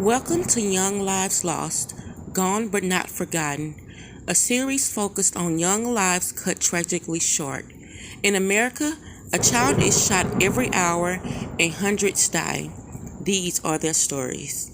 Welcome to Young Lives Lost, Gone But Not Forgotten, a series focused on young lives cut tragically short. In America, a child is shot every hour and hundreds die. These are their stories.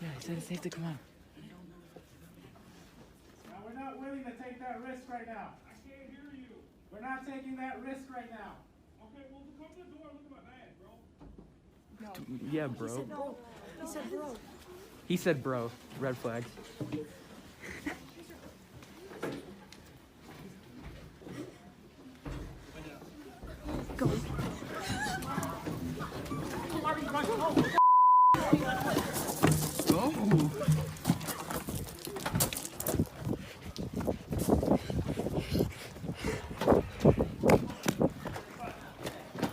Yeah, he said it's safe to come out. Now, we're not willing to take that risk right now. I can't hear you. We're not taking that risk right now. Okay, well, come to the door and look at my bag, bro. No. Yeah, bro. He said bro. He said bro. Red flags. Go.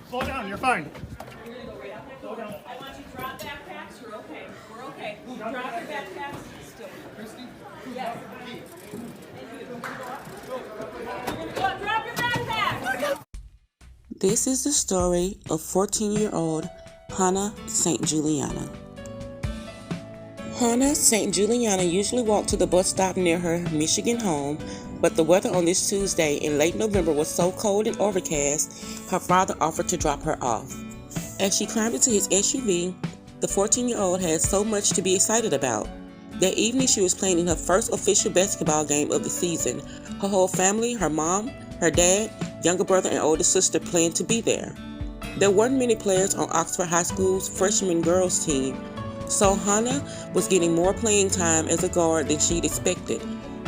Slow down, you're fine. Slow down. I want you to drop backpacks. You're okay. We're okay. Drop your backpacks. Still. Christy? Yes. Thank you. Drop your backpacks! This is the story of 14-year-old Hana St Juliana. Hana St Juliana usually walked to the bus stop near her Michigan home, but the weather on this Tuesday in late November was so cold and overcast, her father offered to drop her off. As she climbed into his SUV, the 14-year-old had so much to be excited about. That evening, she was playing in her first official basketball game of the season. Her whole family, her mom, her dad, younger brother, and older sister planned to be there. There weren't many players on Oxford High School's freshman girls team, so Hana was getting more playing time as a guard than she'd expected.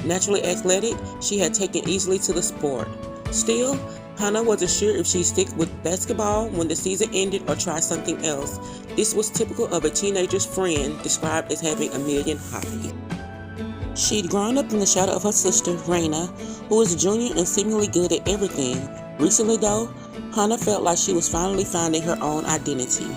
Naturally athletic, she had taken easily to the sport. Still, Hana wasn't sure if she'd stick with basketball when the season ended or try something else. This was typical of a teenager's friend described as having a million hobbies. She'd grown up in the shadow of her sister, Raina, who was a junior and seemingly good at everything. Recently, though, Hana felt like she was finally finding her own identity.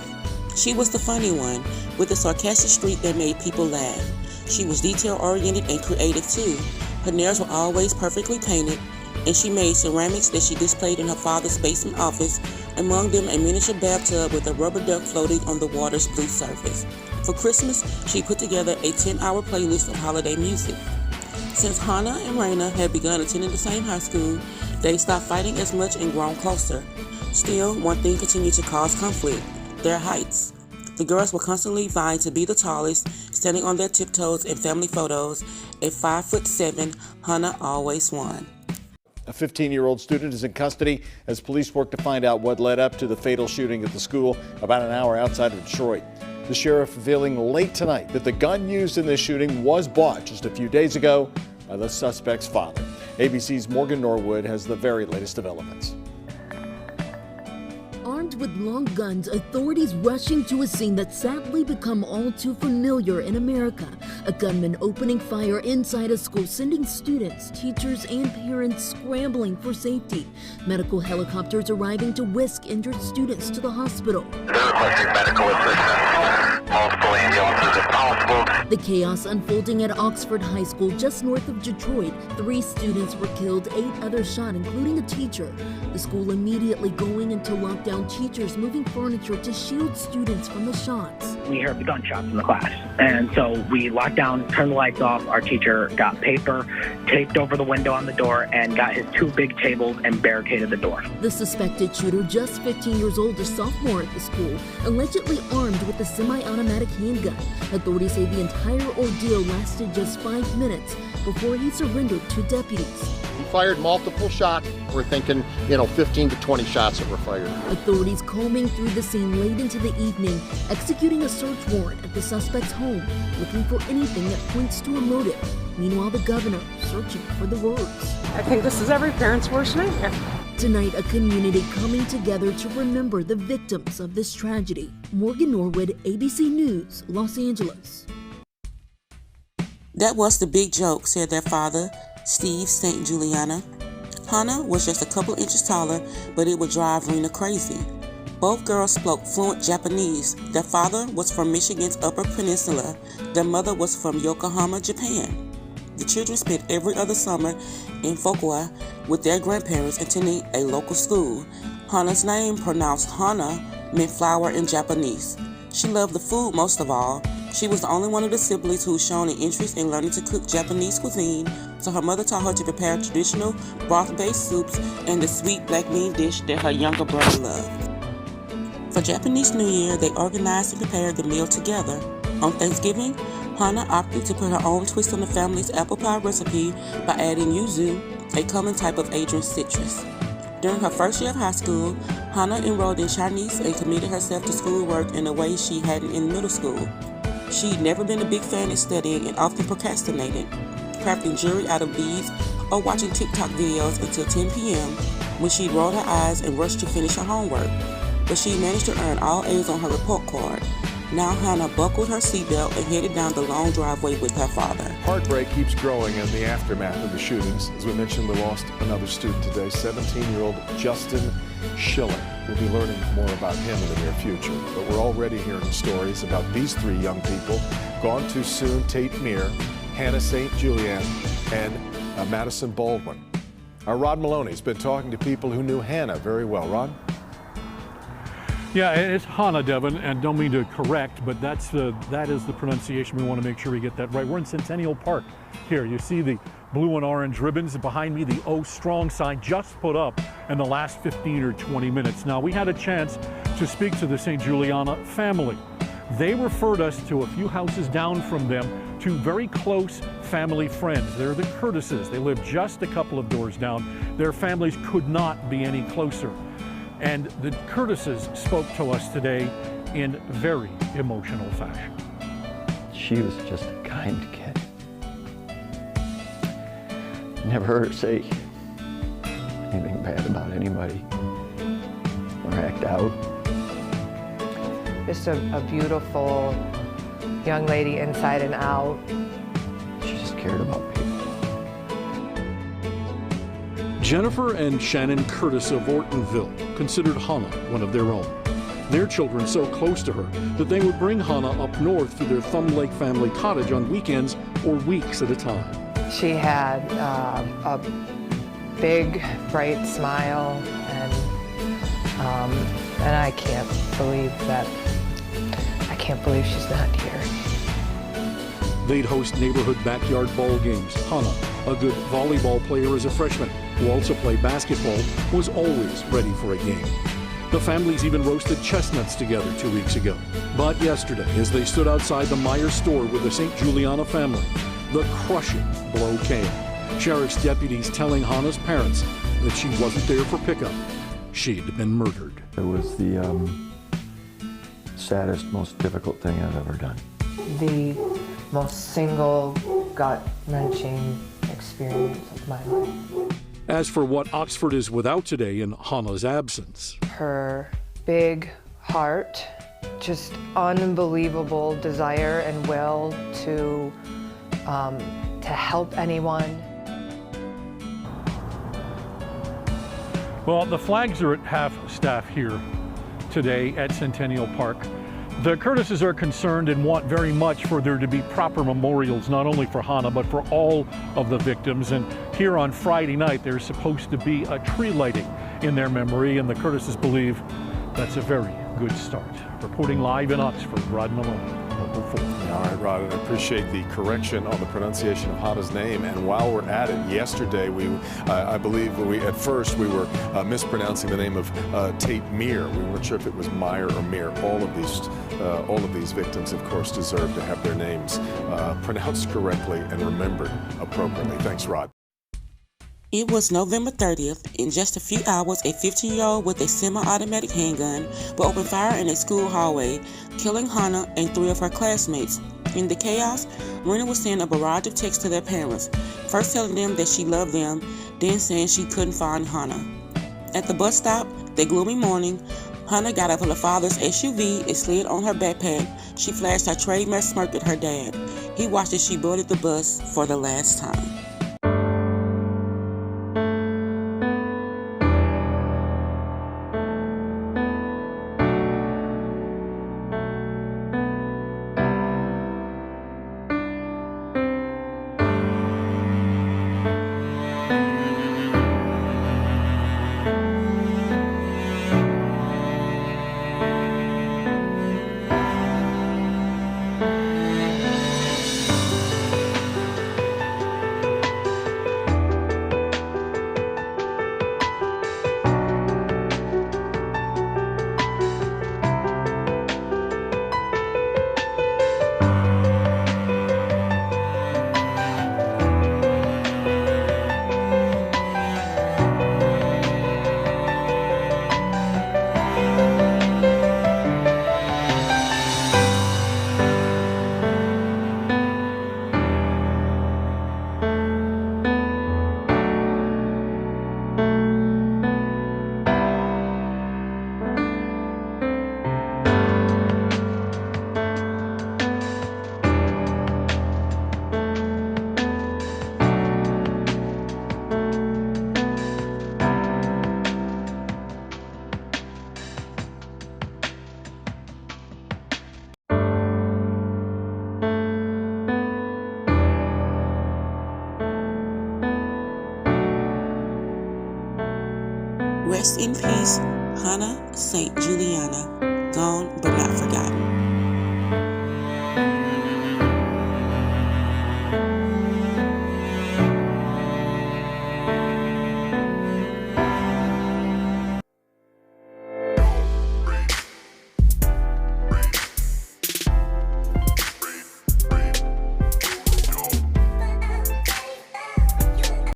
She was the funny one, with a sarcastic streak that made people laugh. She was detail-oriented and creative, too. Her nails were always perfectly painted, and she made ceramics that she displayed in her father's basement office, among them a miniature bathtub with a rubber duck floating on the water's blue surface. For Christmas, she put together a 10-hour playlist of holiday music. Since Hana and Raina had begun attending the same high school, they stopped fighting as much and grown closer. Still, one thing continued to cause conflict: their heights. The girls were constantly vying to be the tallest, standing on their tiptoes in family photos. At 5'7", Hana always won. A 15-year-old student is in custody as police work to find out what led up to the fatal shooting at the school about an hour outside of Detroit. The sheriff revealing late tonight that the gun used in this shooting was bought just a few days ago by the suspect's father. ABC's Morgan Norwood has the very latest developments. Armed with long guns, authorities rushing to a scene that's sadly become all too familiar in America. A gunman opening fire inside a school, sending students, teachers, and parents scrambling for safety. Medical helicopters arriving to whisk injured students to the hospital. They're requesting medical assistance. Multiple ambulances if possible. The chaos unfolding at Oxford High School just north of Detroit. 3 students were killed, 8 others shot, including a teacher. The school immediately going into lockdown, teachers moving furniture to shield students from the shots. We heard the gunshots in the class, and so we locked down, turned the lights off. Our teacher got paper, taped over the window on the door, and got his 2 big tables and barricaded the door. The suspected shooter, just 15 years old, a sophomore at the school, allegedly armed with a semi-automatic handgun. Authorities say the entire ordeal lasted just 5 minutes before he surrendered to deputies. He fired multiple shots. We're thinking, 15 to 20 shots that were fired. Authorities combing through the scene late into the evening, executing a search warrant at the suspect's home, looking for anything that points to a motive. Meanwhile, the governor searching for the words. I think this is every parent's worst nightmare. Tonight, a community coming together to remember the victims of this tragedy. Morgan Norwood, ABC News, Los Angeles. That was the big joke, said their father, Steve St. Juliana. Hana was just a couple inches taller, but it would drive Rena crazy. Both girls spoke fluent Japanese. Their father was from Michigan's Upper Peninsula. Their mother was from Yokohama, Japan. The children spent every other summer in Fukuoka with their grandparents attending a local school. Hana's name, pronounced Hana, meant flower in Japanese. She loved the food most of all. She was the only one of the siblings who shown an interest in learning to cook Japanese cuisine, so her mother taught her to prepare traditional broth-based soups and the sweet black bean dish that her younger brother loved. For Japanese New Year, they organized and prepared the meal together. On Thanksgiving, Hana opted to put her own twist on the family's apple pie recipe by adding yuzu, a common type of Adrian citrus. During her first year of high school, Hana enrolled in Chinese and committed herself to schoolwork in a way she hadn't in middle school. She'd never been a big fan of studying and often procrastinated, crafting jewelry out of beads or watching TikTok videos until 10 p.m. when she'd roll her eyes and rush to finish her homework. But she managed to earn all A's on her report card. Now Hana buckled her seatbelt and headed down the long driveway with her father. Heartbreak keeps growing in the aftermath of the shootings. As we mentioned, we lost another student today, 17-year-old Justin Schilling. We'll be learning more about him in the near future. But we're already hearing stories about these 3 young people gone too soon: Tate Meir, Hana St Juliana, and Madison Baldwin. Our Rod Maloney's been talking to people who knew Hana very well. Rod? Yeah, it's Hana, Devin, and don't mean to correct, but that is the pronunciation. We want to make sure we get that right. We're in Centennial Park here. You see the blue and orange ribbons behind me, the Oh Strong sign just put up in the last 15 or 20 minutes. Now, we had a chance to speak to the St. Juliana family. They referred us to a few houses down from them to very close family friends. They're the Curtises. They live just a couple of doors down. Their families could not be any closer. And the Curtises spoke to us today in very emotional fashion. She was just a kind kid. Never heard her say anything bad about anybody or act out. Just a beautiful young lady inside and out. She just cared about people. Jennifer and Shannon Curtis of Ortonville considered Hana one of their own. Their children so close to her that they would bring Hana up north to their Thumb Lake family cottage on weekends or weeks at a time. She had a big, bright smile, and I can't believe that. I can't believe she's not here. They'd host neighborhood backyard ball games. Hana, a good volleyball player as a freshman, who also played basketball, was always ready for a game. The families even roasted chestnuts together 2 weeks ago. But yesterday, as they stood outside the Meyer store with the St. Juliana family, the crushing blow came. Sheriff's deputies telling Hana's parents that she wasn't there for pickup. She'd been murdered. It was the saddest, most difficult thing I've ever done. The most single, gut-wrenching experience of my life. As for what Oxford is without today in Hana's absence, Her big heart, just unbelievable desire and will to help anyone. well, the flags are at half-staff here today at Centennial Park. The Curtises are concerned and want very much for there to be proper memorials, not only for Hana, but for all of the victims. And here on Friday night, there's supposed to be a tree lighting in their memory, and the Curtises believe That's a very good start. Reporting live in Oxford, Rod Malone, Local 4. All right, Rod, I appreciate the correction on the pronunciation of Hana's name. And while we're at it, yesterday I believe at first we were mispronouncing the name of Tate Meir. We weren't sure if it was Meyer or Meir. All of these victims, of course, deserve to have their names pronounced correctly and remembered appropriately. Thanks, Rod. It was November 30th. In just a few hours, a 15-year-old with a semi-automatic handgun will open fire in a school hallway, killing Hana and 3 of her classmates. In the chaos, Rena would send a barrage of texts to their parents, first telling them that she loved them, then saying she couldn't find Hana. At the bus stop that gloomy morning, Hana got out of her father's SUV and slid on her backpack. She flashed her trademark smirk at her dad. He watched as she boarded the bus for the last time. Rest in peace, Hana St Juliana, gone but